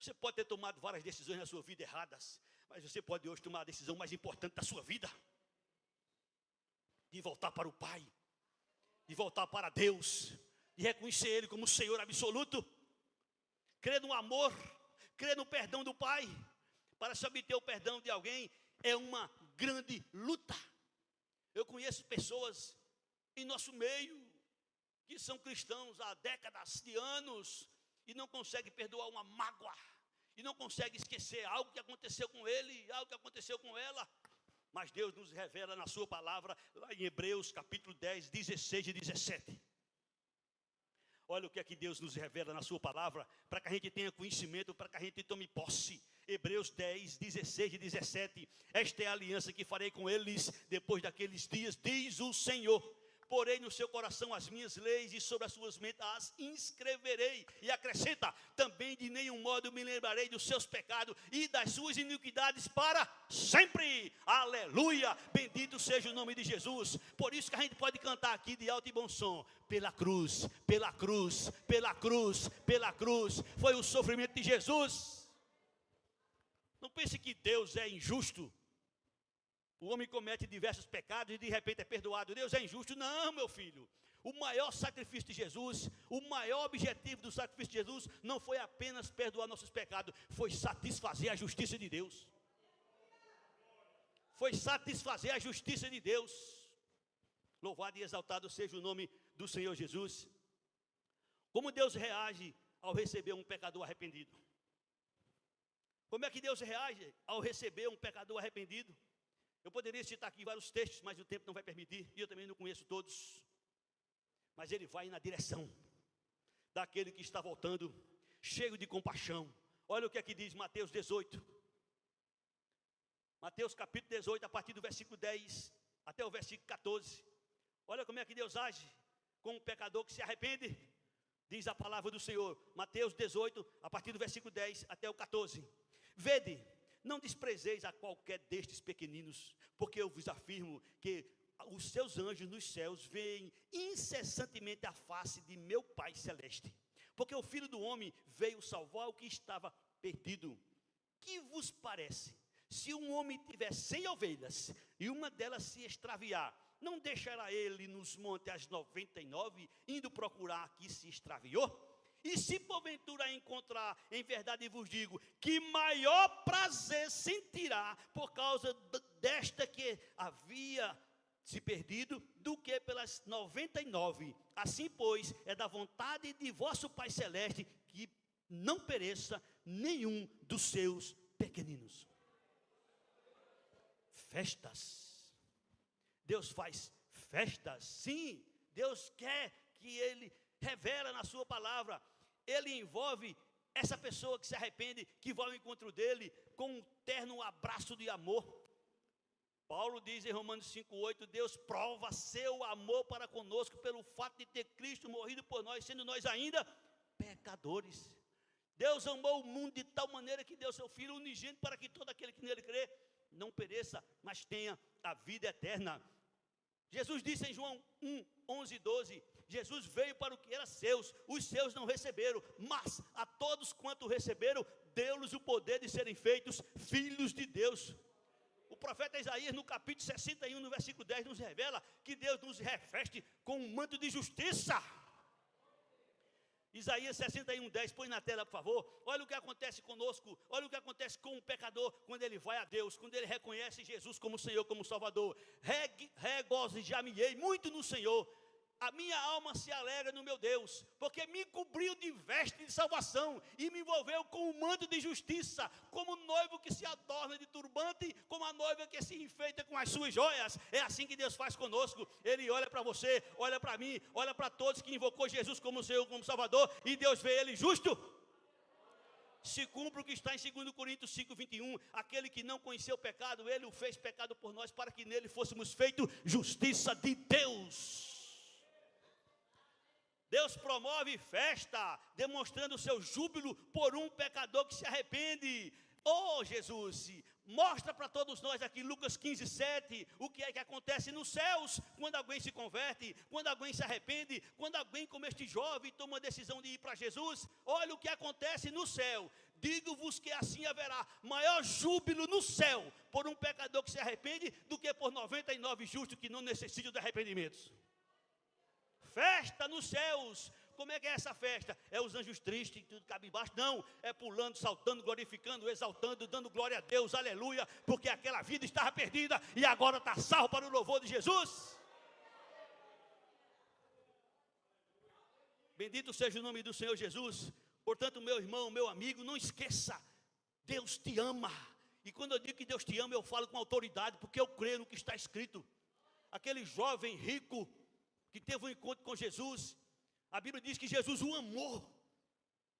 Você pode ter tomado várias decisões na sua vida erradas, mas você pode hoje tomar a decisão mais importante da sua vida, de voltar para o Pai, de voltar para Deus, de reconhecer Ele como Senhor absoluto, crer no amor, crer no perdão do Pai. Para se obter o perdão de alguém é uma grande luta. Eu conheço pessoas em nosso meio que são cristãos há décadas de anos e não conseguem perdoar uma mágoa, e não conseguem esquecer algo que aconteceu com ele, algo que aconteceu com ela. Mas Deus nos revela na sua palavra, lá em Hebreus capítulo 10, 16 e 17. Olha o que é que Deus nos revela na sua palavra, para que a gente tenha conhecimento, para que a gente tome posse. Hebreus 10, 16 e 17. Esta é a aliança que farei com eles depois daqueles dias, diz o Senhor. Porei no seu coração as minhas leis e sobre as suas mentes as inscreverei. E acrescenta, também de nenhum modo me lembrarei dos seus pecados e das suas iniquidades para sempre. Aleluia, bendito seja o nome de Jesus. Por isso que a gente pode cantar aqui de alto e bom som. Pela cruz, pela cruz, pela cruz, pela cruz, foi o sofrimento de Jesus. Não pense que Deus é injusto. O homem comete diversos pecados e de repente é perdoado. Deus é injusto? Não, meu filho. O maior sacrifício de Jesus, o maior objetivo do sacrifício de Jesus não foi apenas perdoar nossos pecados, foi satisfazer a justiça de Deus. Foi satisfazer a justiça de Deus. Louvado e exaltado seja o nome do Senhor Jesus. Como Deus reage ao receber um pecador arrependido? Como é que Deus reage ao receber um pecador arrependido? Eu poderia citar aqui vários textos, mas o tempo não vai permitir, e eu também não conheço todos. Mas ele vai na direção daquele que está voltando, cheio de compaixão. Olha o que é que diz Mateus 18. Mateus capítulo 18, a partir do versículo 10 até o versículo 14. Olha como é que Deus age com um pecador que se arrepende. Diz a palavra do Senhor, Mateus 18, a partir do versículo 10 até o 14. Vede, não desprezeis a qualquer destes pequeninos, porque eu vos afirmo que os seus anjos nos céus veem incessantemente a face de meu Pai Celeste. Porque o Filho do Homem veio salvar o que estava perdido. Que vos parece? Se um homem tiver 100 ovelhas e uma delas se extraviar, não deixará ele nos montes as 99, indo procurar a que se extraviou? E se porventura encontrar, em verdade vos digo, que maior prazer sentirá por causa desta que havia se perdido, do que pelas 99. Assim, pois, é da vontade de vosso Pai Celeste que não pereça nenhum dos seus pequeninos. Festas. Deus faz festas, sim. Deus quer que Ele revela na sua palavra. Ele envolve essa pessoa que se arrepende, que vai ao encontro dele com um terno abraço de amor. Paulo diz em Romanos 5,8, Deus prova seu amor para conosco pelo fato de ter Cristo morrido por nós, sendo nós ainda pecadores. Deus amou o mundo de tal maneira que deu seu Filho unigênito para que todo aquele que nele crê não pereça, mas tenha a vida eterna. Jesus disse em João 1, 11 e 12, Jesus veio para o que era seus, os seus não receberam, mas a todos quanto receberam, deu-lhes o poder de serem feitos filhos de Deus. O profeta Isaías, no capítulo 61, no versículo 10, nos revela que Deus nos reveste com um manto de justiça. Isaías 61, 10, põe na tela, por favor. Olha o que acontece conosco, olha o que acontece com o pecador quando ele vai a Deus, quando ele reconhece Jesus como Senhor, como Salvador. Regozijar-me-ei muito no Senhor. A minha alma se alegra no meu Deus, porque me cobriu de veste de salvação e me envolveu com um manto de justiça, como noivo que se adorna de turbante, como a noiva que se enfeita com as suas joias. É assim que Deus faz conosco. Ele olha para você, olha para mim, olha para todos que invocou Jesus como Senhor, como Salvador, e Deus vê ele justo. Se cumpre o que está em 2 Coríntios 5, 21, aquele que não conheceu o pecado, ele o fez pecado por nós, para que nele fôssemos feitos justiça de Deus. Deus promove festa, demonstrando o seu júbilo por um pecador que se arrepende. Oh, Jesus, mostra para todos nós aqui, Lucas 15, 7, o que é que acontece nos céus, quando alguém se converte, quando alguém se arrepende, quando alguém como este jovem toma a decisão de ir para Jesus. Olha o que acontece no céu. Digo-vos que assim haverá maior júbilo no céu por um pecador que se arrepende do que por 99 justos que não necessitam de arrependimentos. Festa nos céus. Como é que é essa festa? É os anjos tristes, tudo cabe embaixo? Não, é pulando, saltando, glorificando, exaltando, dando glória a Deus, aleluia, porque aquela vida estava perdida e agora está salvo para o louvor de Jesus. Bendito seja o nome do Senhor Jesus. Portanto, meu irmão, meu amigo, não esqueça, Deus te ama. E quando eu digo que Deus te ama, eu falo com autoridade, porque eu creio no que está escrito. Aquele jovem rico que teve um encontro com Jesus, a Bíblia diz que Jesus o amou.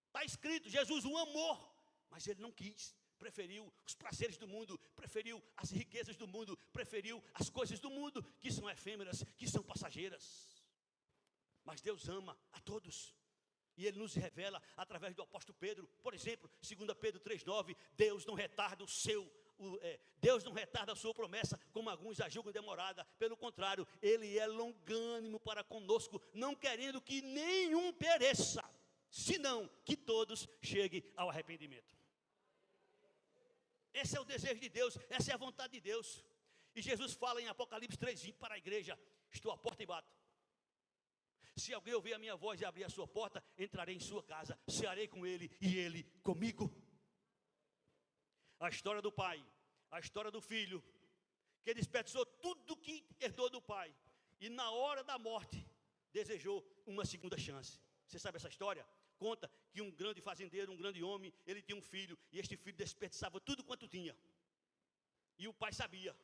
Está escrito, Jesus o amou, mas ele não quis. Preferiu os prazeres do mundo, preferiu as riquezas do mundo, preferiu as coisas do mundo, que são efêmeras, que são passageiras. Mas Deus ama a todos. E Ele nos revela através do apóstolo Pedro. Por exemplo, 2 Pedro 3,9, Deus não retarda Deus não retarda a sua promessa, como alguns a julgam demorada. Pelo contrário, Ele é longânimo para conosco, não querendo que nenhum pereça, senão que todos cheguem ao arrependimento. Esse é o desejo de Deus, essa é a vontade de Deus. E Jesus fala em Apocalipse 3,20 para a igreja: estou à porta e bato. Se alguém ouvir a minha voz e abrir a sua porta, entrarei em sua casa, cearei com ele e ele comigo. A história do pai, a história do filho, que desperdiçou tudo que herdou do pai, e na hora da morte, desejou uma segunda chance. Você sabe essa história? Conta que um grande fazendeiro, um grande homem, ele tinha um filho, e este filho desperdiçava tudo quanto tinha. E o pai sabia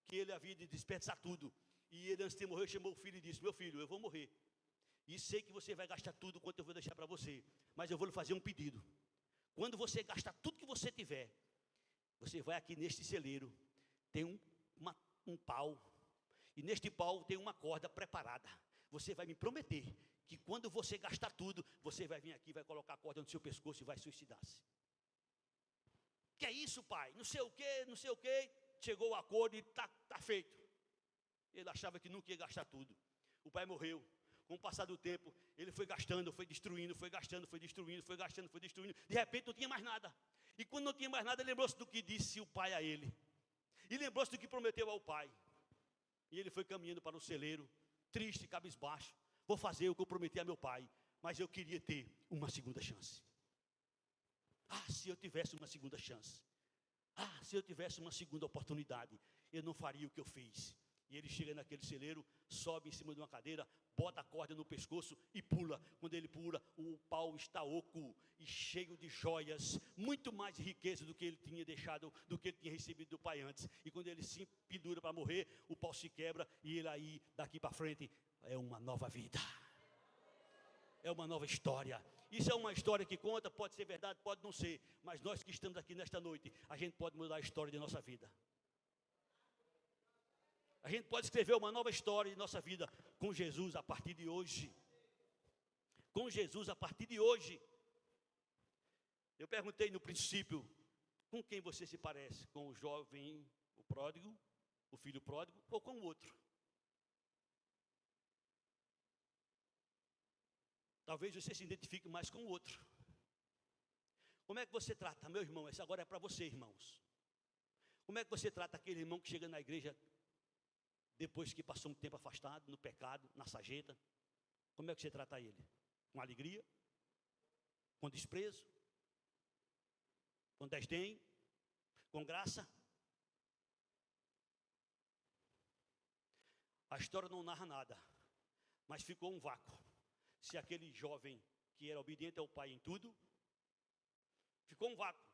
que ele havia de desperdiçar tudo. E ele, antes de morrer, chamou o filho e disse: meu filho, eu vou morrer, e sei que você vai gastar tudo quanto eu vou deixar para você, mas eu vou lhe fazer um pedido. Quando você gastar tudo que você tiver, você vai aqui neste celeiro, tem um pau, e neste pau tem uma corda preparada. Você vai me prometer que quando você gastar tudo, você vai vir aqui, vai colocar a corda no seu pescoço e vai suicidar-se. Que é isso, pai? Não sei o que, não sei o que. Chegou o acordo e está feito. Ele achava que nunca ia gastar tudo. O pai morreu. Com o passar do tempo, ele foi gastando, foi destruindo, foi gastando, foi destruindo, foi gastando, foi destruindo. De repente não tinha mais nada. E quando não tinha mais nada, ele lembrou-se do que disse o pai a ele. E lembrou-se do que prometeu ao pai. E ele foi caminhando para o celeiro, triste, cabisbaixo. Vou fazer o que eu prometi a meu pai, mas eu queria ter uma segunda chance. Ah, se eu tivesse uma segunda chance. Ah, se eu tivesse uma segunda oportunidade, eu não faria o que eu fiz. E ele chega naquele celeiro, sobe em cima de uma cadeira, bota a corda no pescoço e pula. Quando ele pula, o pau está oco e cheio de joias, muito mais riqueza do que ele tinha deixado, do que ele tinha recebido do pai antes. E quando ele se pendura para morrer, o pau se quebra e ele aí, daqui para frente, é uma nova vida. É uma nova história. Isso é uma história que conta, pode ser verdade, pode não ser. Mas nós que estamos aqui nesta noite, a gente pode mudar a história de nossa vida. A gente pode escrever uma nova história de nossa vida com Jesus a partir de hoje. Com Jesus a partir de hoje. Eu perguntei no princípio, com quem você se parece? Com o jovem, o pródigo, o filho pródigo, ou com o outro? Talvez você se identifique mais com o outro. Como é que você trata, meu irmão? Essa agora é para você, irmãos. Como é que você trata aquele irmão que chega na igreja depois que passou um tempo afastado, no pecado, na sarjeta? Como é que você trata ele? Com alegria? Com desprezo? Com desdém? Com graça? A história não narra nada, mas ficou um vácuo. Se aquele jovem que era obediente ao pai em tudo, ficou um vácuo.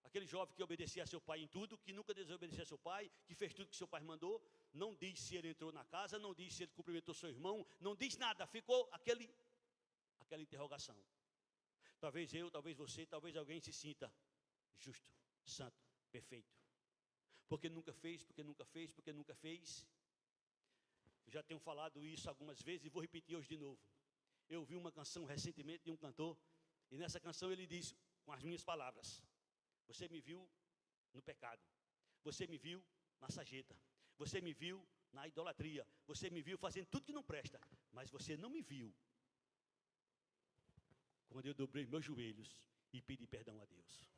Aquele jovem que obedecia a seu pai em tudo, que nunca desobedecia a seu pai, que fez tudo que seu pai mandou, não diz se ele entrou na casa, não diz se ele cumprimentou seu irmão, não diz nada, ficou aquela interrogação. Talvez eu, talvez você, talvez alguém se sinta justo, santo, perfeito. Porque nunca fez, porque nunca fez, porque nunca fez. Eu já tenho falado isso algumas vezes e vou repetir hoje de novo. Eu ouvi uma canção recentemente de um cantor, e nessa canção ele diz, com as minhas palavras: você me viu no pecado, você me viu na sarjeta, você me viu na idolatria, você me viu fazendo tudo que não presta, mas você não me viu quando eu dobrei meus joelhos e pedir perdão a Deus.